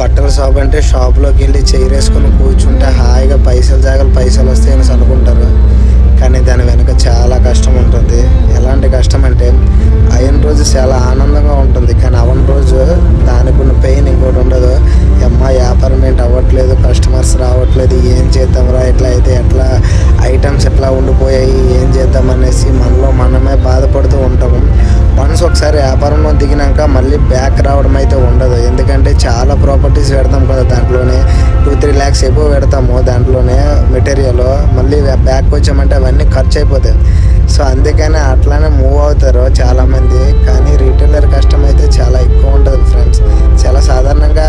బట్టల షాప్ అంటే షాప్లోకి వెళ్ళి చైర్ వేసుకొని కూర్చుంటే హాయిగా పైసలు వస్తాయని అనుకుంటారు. కానీ దాని వెనుక చాలా కష్టం ఉంటుంది. ఎలాంటి కష్టం అంటే అయిన రోజు చాలా ఆనందంగా ఉంటుంది, కానీ అవని రోజు దానికి ఉన్న పెయిన్ ఇంకోటి ఉండదు. వ్యాపారం ఏంటి అవ్వట్లేదు, కస్టమర్స్ రావట్లేదు, ఏం చేద్దాంరా, ఇట్లా అయితే ఎట్లా, ఐటమ్స్ ఎట్లా ఉండిపోయాయి, ఏం చేద్దామనేసి మనలో మనమే బాధపడుతూ ఉంటాము. వన్స్ ఒకసారి వ్యాపారంలో దిగినాక మళ్ళీ బ్యాక్ రావడం అయితే ఉండదు. ఎందుకంటే చాలా ప్రాపర్టీస్ పెడతాం కదా, దాంట్లోనే 2-3 lakhs ఎక్కువ పెడతాము దాంట్లోనే మెటీరియల్. మళ్ళీ బ్యాక్ వచ్చామంటే అవన్నీ ఖర్చు అయిపోతాయి. సో అందుకని అట్లానే మూవ్ అవుతారు చాలామంది. కానీ రీటైలర్ కష్టం అయితే చాలా ఎక్కువ ఉంటుంది ఫ్రెండ్స్. చాలా సాధారణంగా